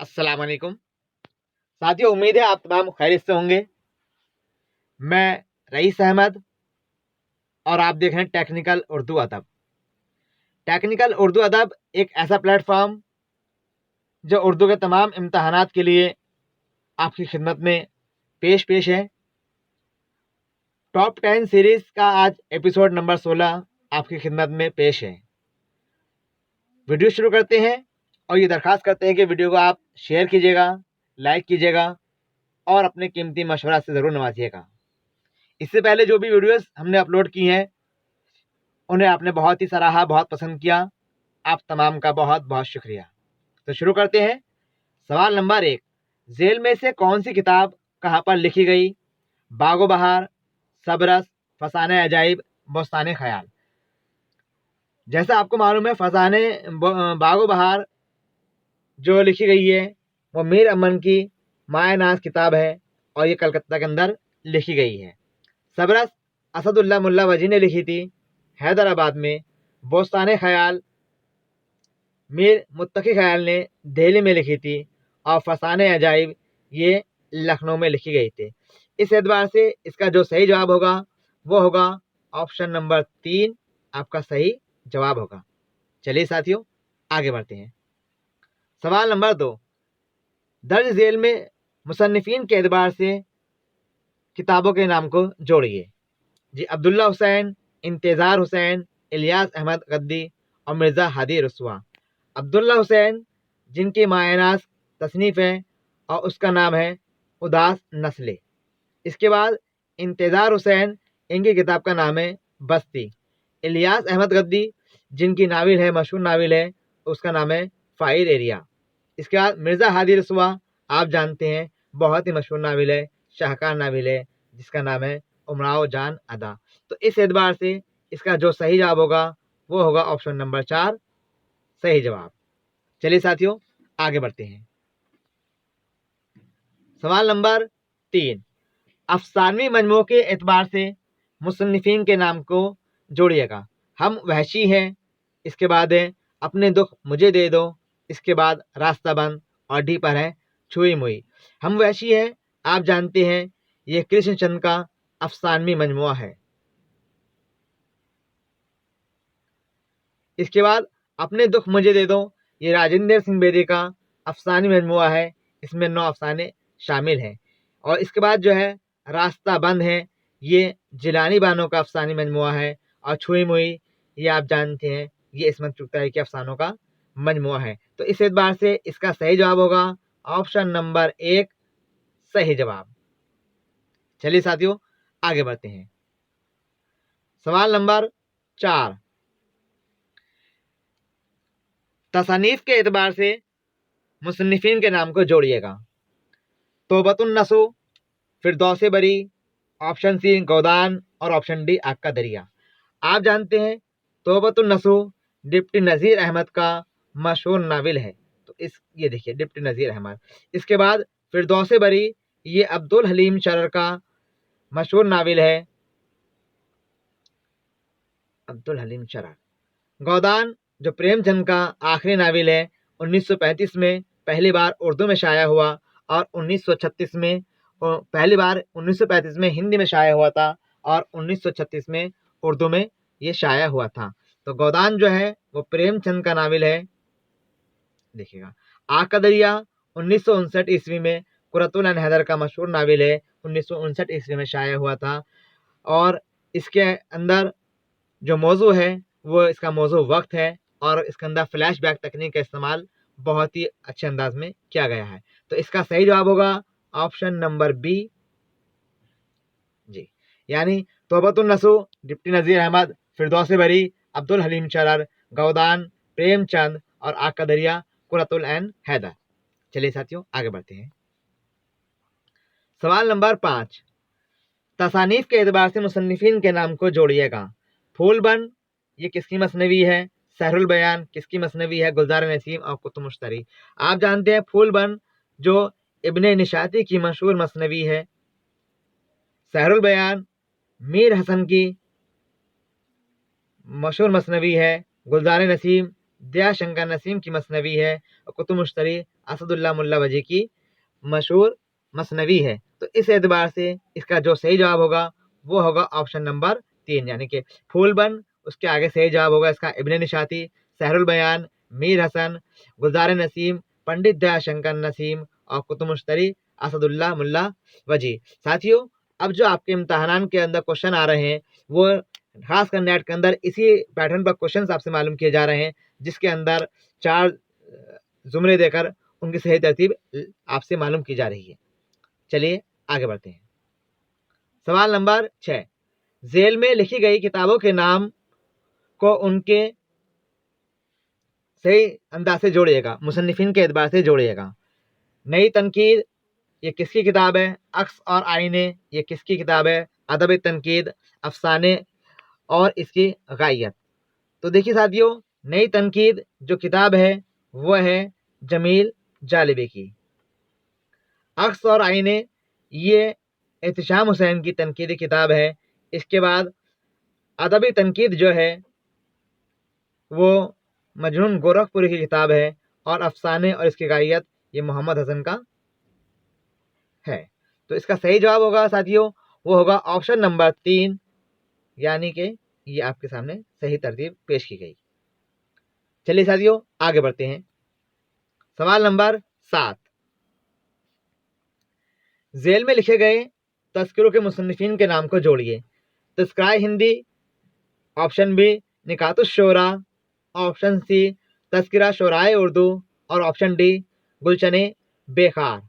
अस्सलाम वालेकुम। साथियों, उम्मीद है आप तमाम खैरियत से होंगे। मैं रईस अहमद और आप देख रहे हैं टेक्निकल उर्दू अदब। टेक्निकल उर्दू अदब एक ऐसा प्लेटफॉर्म जो उर्दू के तमाम इम्तहानात के लिए आपकी खिदमत में पेश है। टॉप 10 सीरीज़ का आज एपिसोड नंबर 16 आपकी खिदमत में पेश है। वीडियो शुरू करते हैं और ये दरख्वास्त करते हैं कि वीडियो को आप शेयर कीजिएगा, लाइक कीजिएगा और अपने कीमती मशवरा से ज़रूर नवाजिएगा। इससे पहले जो भी वीडियोस हमने अपलोड की हैं उन्हें आपने बहुत ही सराहा, बहुत पसंद किया। आप तमाम का बहुत बहुत शुक्रिया। तो शुरू करते हैं। सवाल नंबर 1, झेल में से कौन सी किताब कहाँ पर लिखी गई? बागो बहार, सबरस, फसाने अजाइब, बोस्ताने ख्याल। जैसा आपको मालूम है, फसाने बागो बहार जो लिखी गई है वो मीर अमन की माए नाज किताब है और ये कलकत्ता के अंदर लिखी गई है। सबरस असदुल्ला मुल्ला वजी ने लिखी थी हैदराबाद में। बोस्ताने ख्याल मीर मुत्तकी ख्याल ने दिल्ली में लिखी थी और फसाने अजाइब ये लखनऊ में लिखी गई थी। इस एतबार से इसका जो सही जवाब होगा वो होगा ऑप्शन नंबर 3 आपका सही जवाब होगा। चलिए साथियों, आगे बढ़ते हैं। सवाल नंबर 2, दर्ज झेल में मुसन्निफीन के एतबार से किताबों के नाम को जोड़िए। जी, अब्दुल्ला हुसैन, इंतज़ार हुसैन, इलियास अहमद गद्दी और मिर्ज़ा हादी रसवा। अब्दुल्ला हुसैन जिनकी मायनास तसनीफ़ है और उसका नाम है उदास नस्लें। इसके बाद इंतज़ार हुसैन, इनकी किताब का नाम है बस्ती। इलियास अहमद गद्दी जिनकी नाविल है, मशहूर नाविल है, उसका नाम है फ़ाइर एरिया। इसके बाद मिर्ज़ा हादी रसवा, आप जानते हैं बहुत ही मशहूर नाविल है, शाहकार नाविल है, जिसका नाम है उमराव जान अदा। तो इस एतबार से इसका जो सही जवाब होगा वो होगा ऑप्शन नंबर 4 सही जवाब। चलिए साथियों, आगे बढ़ते हैं। सवाल नंबर 3, अफसानवी मजमू के एतबार से मुसन्निफीन के नाम को जोड़िएगा। हम वहशी हैं, इसके बाद है अपने दुख मुझे दे दो, इसके बाद रास्ता बंद और डी पर है छुई मुई। हम वहशी हैं, आप जानते हैं ये कृष्णचंद्र का अफसानवी मजमुआ है। इसके बाद अपने दुख मुझे दे दो, ये राजेंद्र सिंह बेदी का अफसानी मजमुआ है, इसमें 9 अफसाने शामिल हैं। और इसके बाद जो है रास्ता बंद है, ये जिलानी बानो का अफसानी मजमुआ है। और छुई मुई ये आप जानते हैं ये इसमत चुगताई के अफसानों का मजमुआ है। तो इस एतबार से इसका सही जवाब होगा ऑप्शन नंबर 1 सही जवाब। चलिए साथियों, आगे बढ़ते हैं। सवाल नंबर 4, तसानीफ के एतबार से मुसन्निफीन के नाम को जोड़िएगा। तौबतुन नसु, फिरदौस बरी, ऑप्शन सी गोदान और ऑप्शन डी आग का दरिया। आप जानते हैं तौबतुन नसु डिप्टी नज़ीर अहमद का मशहूर नाविल है। तो ये देखिए डिप्टी नज़ीर अहमद। इसके बाद फिरदौस बरी ये अब्दुल हलीम शरर का मशहूर नाविल है, अब्दुल हलीम शरर। गोदान जो प्रेमचंद का आखिरी नाविल है, 1935 में पहली बार उर्दू में शाया हुआ और 1936 में पहली बार 1935 में हिंदी में शाया हुआ था और 1936 में उर्दू में ये शाया हुआ था। तो गोदान जो है वो प्रेमचंद का नाविल है। देखिएगा आग का दरिया 1959 ईस्वी में कुरतुल एन हैदर का मशहूर नाविल है, 1959 ईस्वी में शाया हुआ था। और इसके अंदर जो मौजू है वो इसका मौजू वक्त है और इसके अंदर फ्लैशबैक तकनीक का इस्तेमाल बहुत ही अच्छे अंदाज में किया गया है। तो इसका सही जवाब होगा ऑप्शन नंबर बी जी, यानी तौबतुन नसु डिप्टी नज़ीर अहमद, फिरदौस बरी अब्दुल हलीम शरर, गौदान प्रेमचंद और आग का दरिया कुरतुल एन हैदर। चलिए साथियों, आगे बढ़ते हैं। सवाल नंबर 5, तसानीफ के एतबार से मुसन्निफीन के नाम को जोड़िएगा। फूलबन ये किसकी मसनवी है? सहरुल बयान किसकी मसनवी है? गुलजार नसीम और कुतुब मुश्तरी। आप जानते हैं फूलबन जो इब्ने निशाती की मशहूर मसनवी है। सहरुल बयान मीर हसन की मशहूर मसनवी है। गुलजार नसीम दया शंकर नसीम की मसनवी है और कुतुब मुश्तरी असदुल्ला मुल्ला वजी की मशहूर मसनवी है। तो इस एतबार से इसका जो सही जवाब होगा वो होगा ऑप्शन नंबर 3, यानी कि फूलबन। उसके आगे सही जवाब होगा इसका इब्ने निशाती, सहरुल बयान, मीर हसन, गुलजार नसीम, पंडित दयाशंकर नसीम और कुतुब मुश्तरी असदुल्ला मुल्ला वजी। साथियों, अब जो आपके इम्तहान के अंदर क्वेश्चन आ रहे हैं वो खासकर नेट के अंदर इसी पैटर्न पर क्वेश्चन आपसे मालूम किए जा रहे हैं, जिसके अंदर 4 जुमरे देकर उनकी सही तरतीब आपसे मालूम की जा रही है। चलिए आगे बढ़ते हैं। सवाल नंबर 6, झेल में लिखी गई किताबों के नाम को उनके सही अंदाज से जोड़िएगा, मुसन्निफिन के एतबार से जोड़िएगा। नई तनकीद, ये किसकी किताब है? अक्स और आईने, ये किसकी किताब है? अदब तनकीद, अफसाने और इसकी गायत। तो देखिए साथियों, नई तनकीद जो किताब है वह है जमील जालिबी की। अक्स और आईने ये एहतिशाम हुसैन की तनकीदी किताब है। इसके बाद अदबी तनकीद जो है वो मजनून गोरखपुरी की किताब है और अफसाने और इसकी गायत ये मोहम्मद हसन का है। तो इसका सही जवाब होगा साथियों वो होगा ऑप्शन नंबर 3, यानी कि ये आपके सामने सही तरतीब पेश की गई। चलिए साथियों आगे बढ़ते हैं। सवाल नंबर 7, झेल में लिखे गए तस्करों के मुसन्निफिन के नाम को जोड़िए। Tazkirae Hindi, option B Nikatush Shora, option C Tazkira Shorae Urdu और ऑप्शन डी गुलशने बेखार।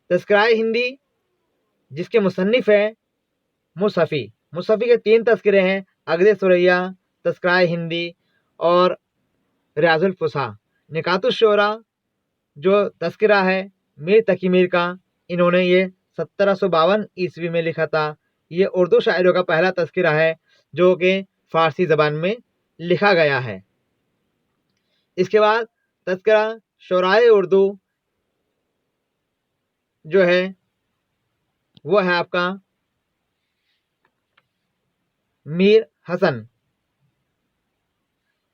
तस्कराए हिंदी जिसके मुसन्निफ हैं मुसफ़ी, मुसफ़ी के 3 तस्करे हैं, अगदे सुरैया, तस्कराए हिंदी और रियाजुल फुसा। निकातुश शोरा जो तस्करा है मीर तकी मीर का, इन्होंने ये 1752 ईस्वी में लिखा था। ये उर्दू शायरों का पहला तस्करा है जो कि फ़ारसी ज़बान में लिखा गया है। इसके बाद तस्करा शोराए उर्दू जो है वो है आपका मीर हसन।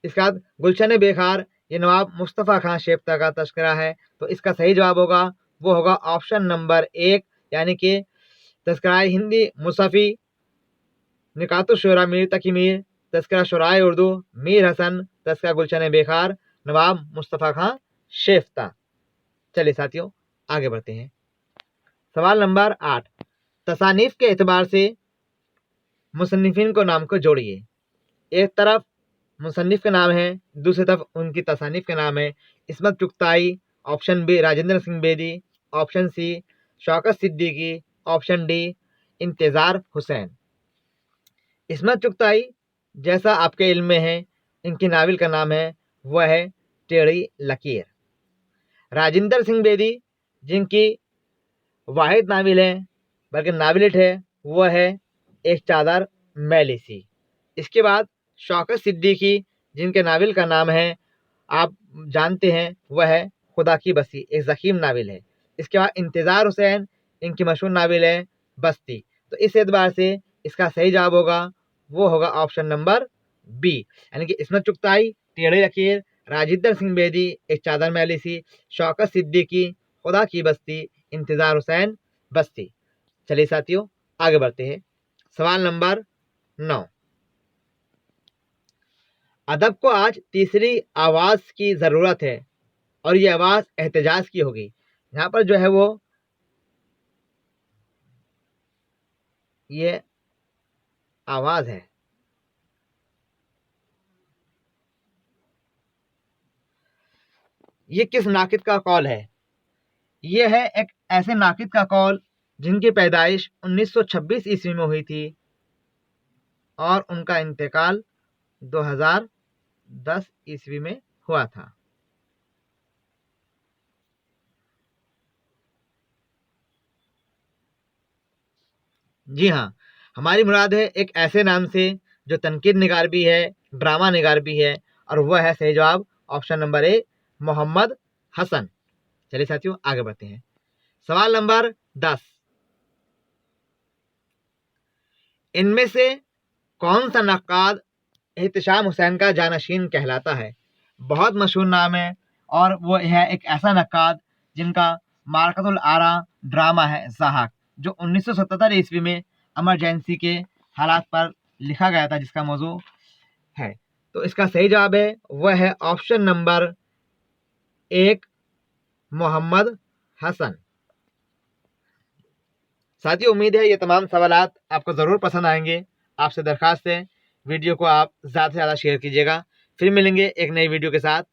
इसके बाद गुलशन बेखार ये नवाब मुस्तफ़ा खां शेफ्ता का तस्करा है। तो इसका सही जवाब होगा वो होगा ऑप्शन नंबर 1, यानी कि तस्कराए हिंदी मुसफ़ी, निकातुश शोरा मीर तकी मीर, तस्करा शोराए उर्दू मीर हसन, तस्करा गुलशन बेखार नवाब मुस्तफ़ा खां शेफ्ता। चलिए साथियों आगे बढ़ते हैं। सवाल नंबर 8, तसानीफ के एतबार से मुसन्निफिन को नाम को जोड़िए। एक तरफ मुसन्निफ के नाम है, दूसरी तरफ उनकी तसानीफ के नाम है। Ismat Chughtai, option B Rajinder Singh Bedi, option C Shaukat Siddiqui, option D Intizar Hussain. Ismat Chughtai जैसा आपके इल्म में है इनकी नावल का नाम है वह है टेढ़ी लकीर। राजेंद्र सिंह बेदी जिनकी वाहिद नावल है बल्कि नावलिट है वह है एक चादर मैली सी। इसके बाद शौकत सिद्दीकी जिनके नावल का नाम है आप जानते हैं वह है खुदा की बस्ती, एक ज़ख़ीम नावल है। इसके बाद इंतज़ार हुसैन इनकी मशहूर नावल है बस्ती। तो इस एतबार से इसका सही जवाब होगा वो होगा ऑप्शन नंबर बी, यानी कि इस्मत चुगताई टेढ़ी लकीर, राजेंद्र सिंह बेदी एक चादर मैली सी, शौकत सिद्दीकी खुदा की बस्ती, इंतज़ार हुसैन बस्ती। चलिए साथियों आगे बढ़ते हैं। सवाल नंबर 9, अदब को आज तीसरी आवाज़ की ज़रूरत है और ये आवाज़ एहतजाज की होगी। यहाँ पर जो है वो ये आवाज़ है। ये किस नाकिद का कौल है? ये है एक ऐसे नाकिद का कौल जिनकी पैदाइश 1926 ईस्वी में हुई थी और उनका इंतकाल 2010 ईस्वी में हुआ था। जी हाँ, हमारी मुराद है एक ऐसे नाम से जो तनकीद निगार भी है, ड्रामा निगार भी है, और वह है सही जवाब option number A Mohammad Hasan. चलिए साथियों आगे बढ़ते हैं। सवाल नंबर 10, इनमें से कौन सा नक्काद एहतिशाम हुसैन का जानशीन कहलाता है? बहुत मशहूर नाम है और वो है एक ऐसा नक्काद जिनका मार्कतुल आरा ड्रामा है ज़ाहक, जो 1977 ईस्वी में इमरजेंसी के हालात पर लिखा गया था, जिसका मौजू है। तो इसका सही जवाब है वह है ऑप्शन नंबर 1 मोहम्मद हसन। साथियों, उम्मीद है ये तमाम सवालात आपको ज़रूर पसंद आएंगे। आपसे दरख्वास्त है वीडियो को आप ज़्यादा से ज़्यादा शेयर कीजिएगा। फिर मिलेंगे एक नई वीडियो के साथ।